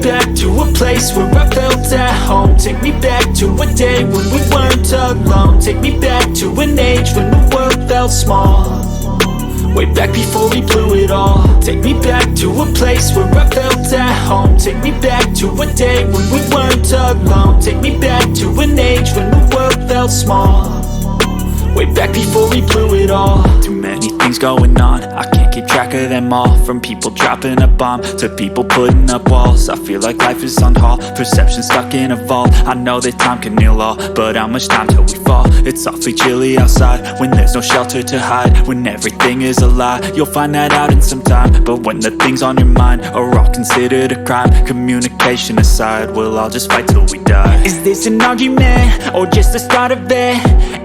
back to a place where I felt at home. Take me back to a day when we weren't alone. Take me back to an age when the world felt small, way back before we blew it all. Take me back to a place where I felt at home. Take me back to a day when we weren't alone. Take me back to an age when the world felt small, way back before we blew it all. Too many things going on, I can't keep track of them all. From people dropping a bomb to people putting up walls. I feel like life is on hold, perception stuck in a vault. I know that time can heal all, but how much time till we fall? It's awfully chilly outside when there's no shelter to hide. When everything is a lie, you'll find that out in some time. But when the things on your mind are all considered a crime, communication aside, we'll all just fight till we die. Is this an argument or just the start of it?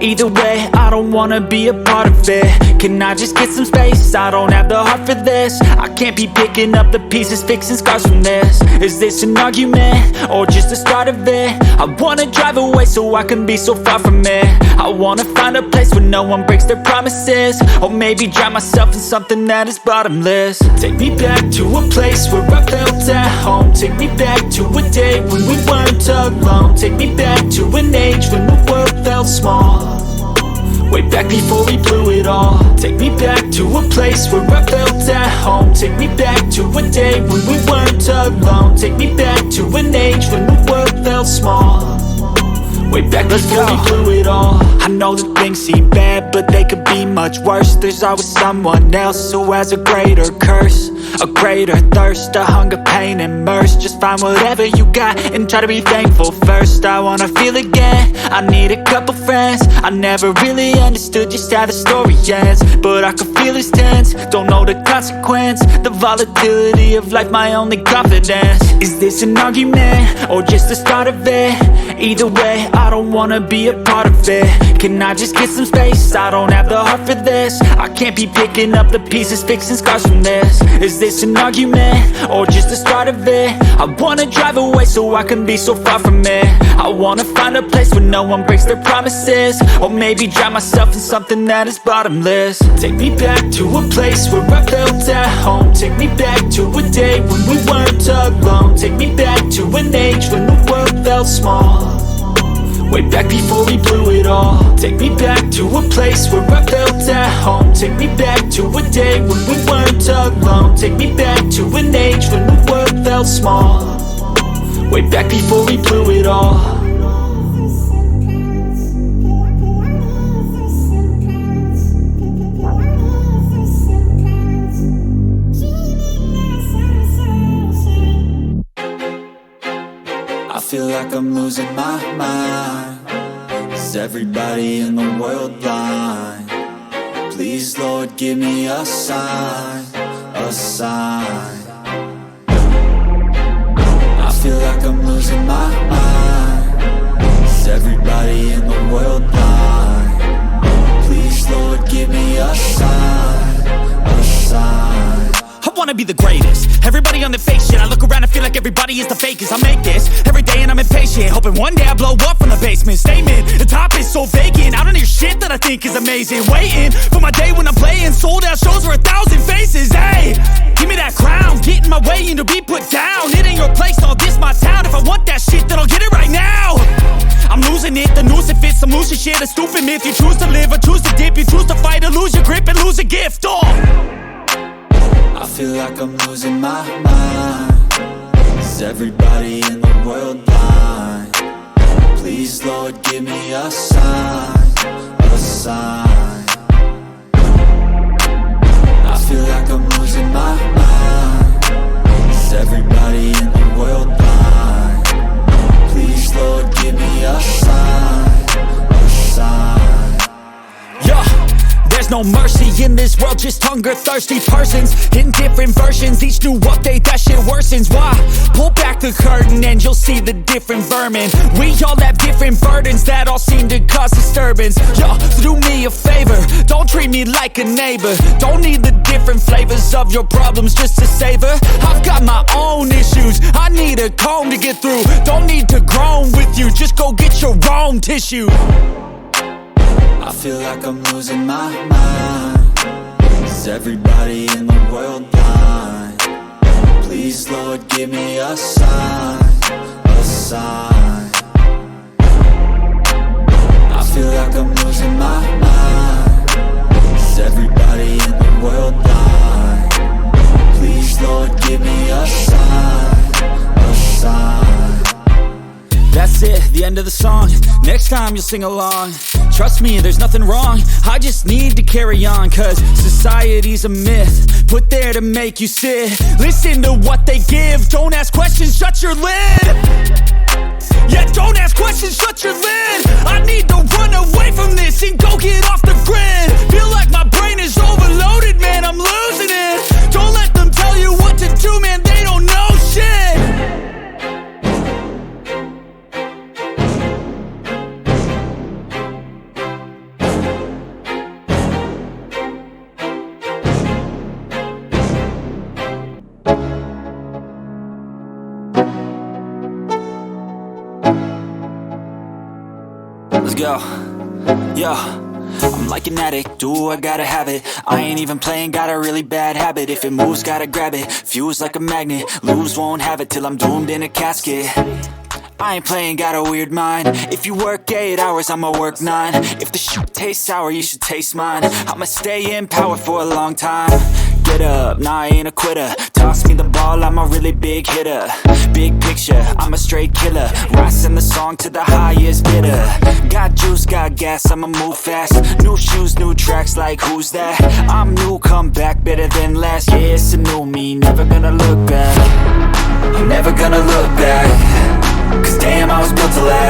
Either way, I don't wanna be a part of it. Can I just get some space? I don't have the heart for this. I can't be picking up the pieces, fixing scars from this. Is this an argument or just the start of it? I wanna drive away so I can be so far from it. I wanna find a place where no one breaks their promises, or maybe drown myself in something that is bottomless. Take me back to a place where I felt at home. Take me back to a day when we weren't alone. Take me back to an age when the world felt small, way back before we blew it all. Take me back to a place where I felt at home. Take me back to a day when we weren't alone. Take me back to an age when the world felt small, way back before we blew it all. I know that things seem bad, but they could be much worse. There's always someone else who has a greater curse, a greater thirst, a hunger, pain, and mercy. Just find whatever you got and try to be thankful first. I wanna feel again, I need a couple friends. I never really understood just how the story ends, but I can feel it's tense, don't know the consequence. The volatility of life, my only confidence. Is this an argument or just the start of it? Either way, I don't wanna be a part of it. Can I just get some space? I don't have the heart for this. I can't be picking up the pieces, fixing scars from this. Is this an argument or just the start of it? I wanna drive away so I can be so far from it. I wanna find a place where no one breaks their promises, or maybe drown myself in something that is bottomless. Take me back to a place where I felt at home. Take me back to a day when we weren't alone. Take me back to an age when the world felt small, way back before we blew it all. Take me back to a place where I felt at home. Take me back to a day when we weren't alone. Take me back to an age when the world felt small, way back before we blew it all. I feel like I'm losing my mind. Is everybody in the world blind? Please, Lord, give me a sign, a sign. I feel like I'm losing my mind. Is everybody in the world blind? Please, Lord, give me a sign, a sign. I wanna be the greatest. Everybody on the fake shit. I look around and feel like everybody is the fakest. I make this every day and I'm impatient, hoping one day I blow up from the basement. Statement, the top is so vacant. I don't hear shit that I think is amazing. Waiting for my day when I'm playing sold out shows for 1,000 faces. Hey, give me that crown, get in my way and to be put down. It ain't your place, all this my town. If I want that shit, then I'll get it right now. I'm losing it, the noose it fits, some losing shit, a stupid myth. You choose to live or choose to dip, you choose to fight or lose your grip and lose a gift. I feel like I'm losing my mind. Is everybody in the world blind? Please, Lord, give me a sign, a sign. I feel like I'm losing my mind. Is everybody in the world blind? Please, Lord, give me a sign, a sign. Yeah. There's no mercy in this world, just hunger-thirsty persons in different versions. Each new update, that shit worsens. Why? Pull back the curtain and you'll see the different vermin. We all have different burdens that all seem to cause disturbance. Yo, so do me a favor, don't treat me like a neighbor. Don't need the different flavors of your problems just to savor. I've got my own issues, I need a comb to get through. Don't need to groan with you, just go get your own tissue. I feel like I'm losing my mind. Is everybody in the world blind? Please, Lord, give me a sign, a sign. I feel like I'm losing my mind. Is everybody in the world blind? Please, Lord, give me a sign, a sign. That's it, the end of the song. Next time you'll sing along. Trust me, there's nothing wrong. I just need to carry on, cause society's a myth put there to make you sit. Listen to what they give. Don't ask questions, shut your lid. Yeah, don't ask questions, shut your lid. I need to run away from this and go get off the grid. Feel like my brain is overloaded, man, I'm losing it. Don't let them tell you what to do, man, they don't know shit. Let's go. Yo, I'm like an addict, ooh, I gotta have it. I ain't even playing, got a really bad habit. If it moves, gotta grab it, fuse like a magnet. Lose, won't have it till I'm doomed in a casket. I ain't playing, got a weird mind. If you work 8 hours, I'ma work 9. If the shit tastes sour, you should taste mine. I'ma stay in power for a long time. Get up, nah, I ain't a quitter. Toss me the ball, I'm a really big hitter. Big picture, I'm a straight killer. Rising the song to the highest bidder. Got juice, got gas, I'ma move fast. New shoes, new tracks, like who's that? I'm new, come back, better than last. Yeah, it's a new me, never gonna look back. I'm never gonna look back. Cause damn, I was built to last.